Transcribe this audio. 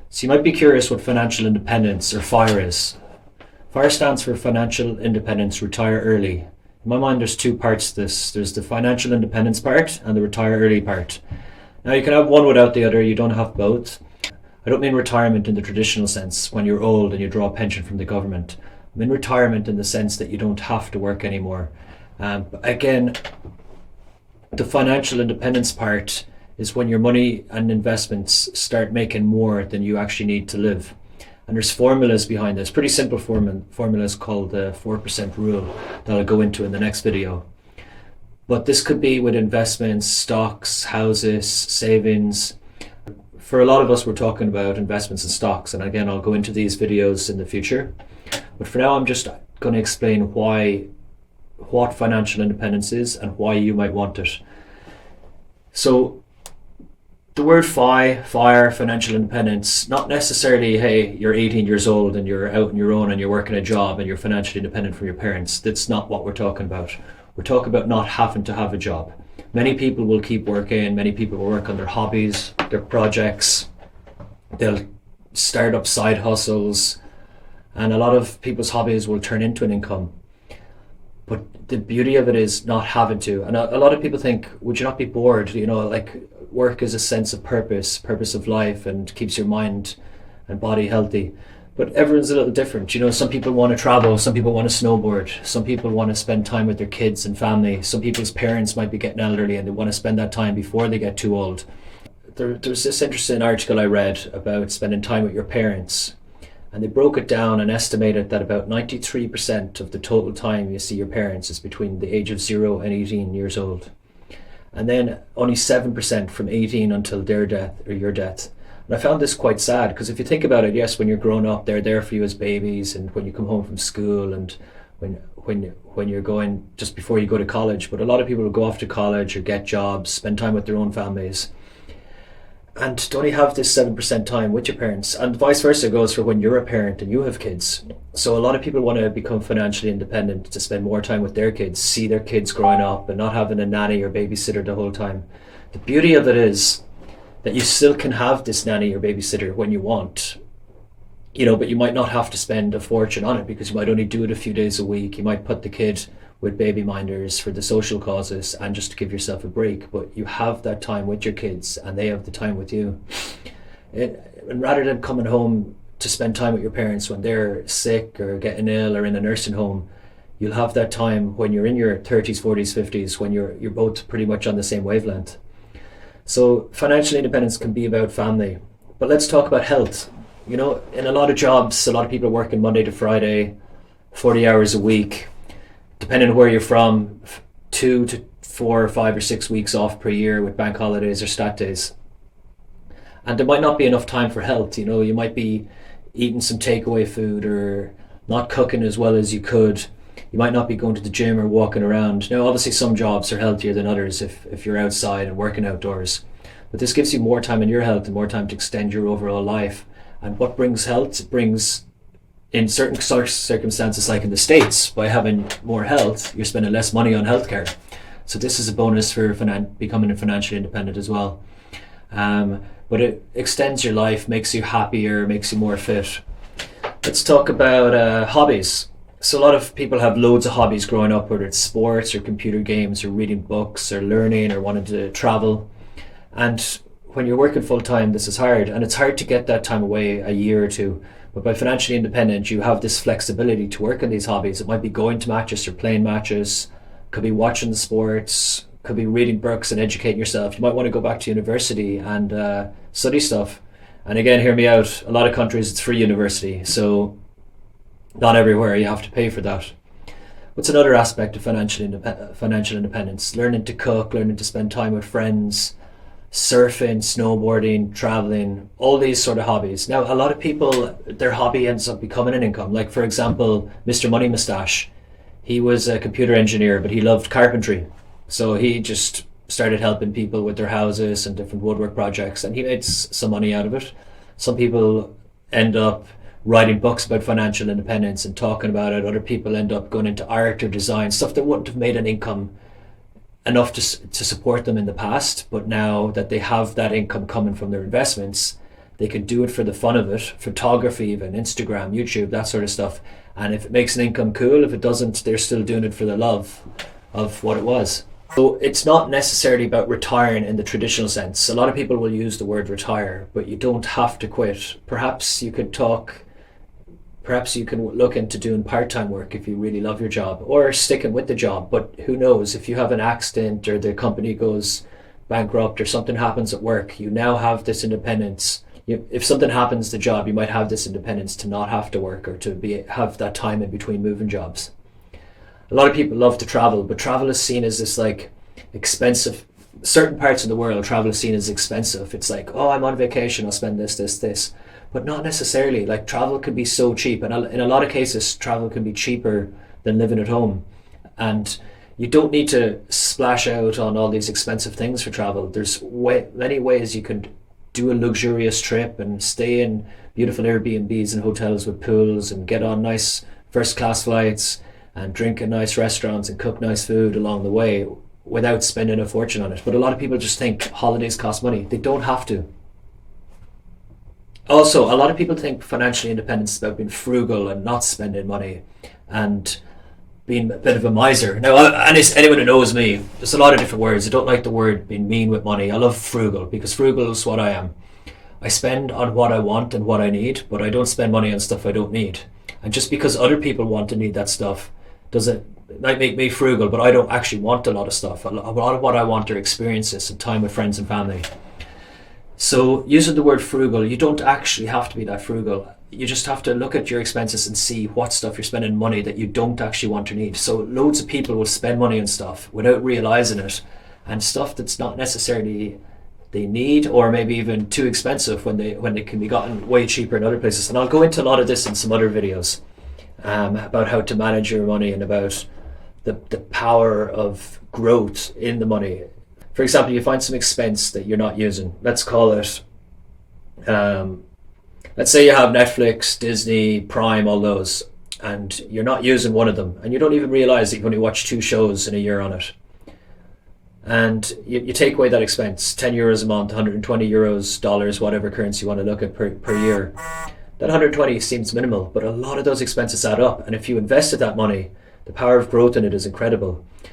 So you might be curious what financial independence, or FIRE, is. FIRE stands for Financial Independence Retire Early. In my mind, there's two parts to this. There's the financial independence part and the retire early part. Now you can have one without the other, you don't have both. I don't mean retirement in the traditional sense, when you're old and you draw a pension from the government. I mean retirement in the sense that you don't have to work anymore. But again, the financial independence part is when your money and investments start making more than you actually need to live. And there's formulas behind this, pretty simple formulas called the 4% rule that I'll go into in the next video. But this could be with investments, stocks, houses, savings. For a lot of us, we're talking about investments and stocks. And again, I'll go into these videos in the future. But for now, I'm just going to explain what financial independence is and why you might want it. So the word FIRE, financial independence, not necessarily, hey, you're 18 years old and you're out on your own and you're working a job and you're financially independent from your parents. That's not what we're talking about. We're talking about not having to have a job. Many people will keep working, many people will work on their hobbies, their projects, they'll start up side hustles, and a lot of people's hobbies will turn into an income. But the beauty of it is not having to. And a lot of people think, would you not be bored? You know, like work is a sense of purpose of life, and keeps your mind and body healthy. But everyone's a little different. You know, some people want to travel, some people want to snowboard, some people want to spend time with their kids and family. Some people's parents might be getting elderly and they want to spend that time before they get too old. There's this interesting article I read about spending time with your parents. And they broke it down and estimated that about 93% of the total time you see your parents is between the age of 0 and 18 years old. And then only 7% from 18 until their death or your death. And I found this quite sad, because if you think about it, yes, when you're growing up, they're there for you as babies, and when you come home from school, and when you're going just before you go to college. But a lot of people will go off to college or get jobs, spend time with their own families, and to only have this 7% time with your parents. And vice versa goes for when you're a parent and you have kids. So a lot of people want to become financially independent to spend more time with their kids, see their kids growing up and not having a nanny or babysitter the whole time. The beauty of it is that you still can have this nanny or babysitter when you want, you know, but you might not have to spend a fortune on it, because you might only do it a few days a week. You might put the kid with baby minders for the social causes and just to give yourself a break, but you have that time with your kids and they have the time with you. And rather than coming home to spend time with your parents when they're sick or getting ill or in a nursing home, you'll have that time when you're in your 30s, 40s, 50s, when you're both pretty much on the same wavelength. So financial independence can be about family. But let's talk about health. You know, in a lot of jobs, a lot of people are working Monday to Friday, 40 hours a week. Depending on where you're from, 2 to 4 or 5 or 6 weeks off per year with bank holidays or stat days. And there might not be enough time for health. You know, you might be eating some takeaway food or not cooking as well as you could. You might not be going to the gym or walking around. Now, obviously some jobs are healthier than others if you're outside and working outdoors. But this gives you more time in your health and more time to extend your overall life. And what brings health? It brings, in certain circumstances, like in the States, by having more health, you're spending less money on healthcare. So this is a bonus for becoming financially independent as well. But it extends your life, makes you happier, makes you more fit. Let's talk about hobbies. So a lot of people have loads of hobbies growing up, whether it's sports or computer games or reading books or learning or wanting to travel. And when you're working full time, this is hard, and it's hard to get that time away a year or two. But by financially independent, you have this flexibility to work on these hobbies. It might be going to matches or playing matches, could be watching the sports, could be reading books and educating yourself. You might want to go back to university and study stuff. And again, hear me out, a lot of countries it's free university, so not everywhere you have to pay for that. What's another aspect of financial independence? Learning to cook, learning to spend time with friends, surfing, snowboarding, traveling, all these sort of hobbies. Now, a lot of people, their hobby ends up becoming an income. Like, for example, Mr. Money Mustache. He was a computer engineer, but he loved carpentry. So he just started helping people with their houses and different woodwork projects, and he made some money out of it. Some people end up writing books about financial independence and talking about it. Other people end up going into art or design, stuff that wouldn't have made an income enough to support them in the past, but now that they have that income coming from their investments, They could do it for the fun of it, photography even, Instagram, YouTube, that sort of stuff. And if it makes an income, cool. If it doesn't, they're still doing it for the love of what it was. So it's not necessarily about retiring in the traditional sense. A lot of people will use the word retire, but you don't have to quit. Perhaps you can look into doing part-time work if you really love your job, or sticking with the job. But who knows, if you have an accident or the company goes bankrupt or something happens at work, you now have this independence. If something happens to the job, you might have this independence to not have to work, or to have that time in between moving jobs. A lot of people love to travel, but travel is seen as this like expensive. Certain parts of the world, travel is seen as expensive. It's like, oh, I'm on vacation, I'll spend this. But not necessarily. Like, travel can be so cheap, and in a lot of cases, travel can be cheaper than living at home. And you don't need to splash out on all these expensive things for travel. There's many ways you can do a luxurious trip and stay in beautiful Airbnbs and hotels with pools, and get on nice first-class flights, and drink in nice restaurants and cook nice food along the way without spending a fortune on it. But a lot of people just think holidays cost money. They don't have to. Also, a lot of people think financial independence is about being frugal and not spending money and being a bit of a miser. Now, anyone who knows me, there's a lot of different words. I don't like the word being mean with money. I love frugal, because frugal is what I am. I spend on what I want and what I need, but I don't spend money on stuff I don't need. And just because other people want and need that stuff, it might make me frugal, but I don't actually want a lot of stuff. A lot of what I want are experiences and time with friends and family. So using the word frugal, you don't actually have to be that frugal. You just have to look at your expenses and see what stuff you're spending money that you don't actually want or need. So loads of people will spend money on stuff without realizing it, and stuff that's not necessarily they need, or maybe even too expensive when they can be gotten way cheaper in other places. And I'll go into a lot of this in some other videos about how to manage your money, and about the power of growth in the money. For example, you find some expense that you're not using. Let's call it, let's say you have Netflix, Disney, Prime, all those, and you're not using one of them, and you don't even realize that you've only watched 2 shows in a year on it. And you take away that expense, €10 a month, 120 euros, dollars, whatever currency you want to look at per year. That 120 seems minimal, but a lot of those expenses add up. And if you invested that money, the power of growth in it is incredible.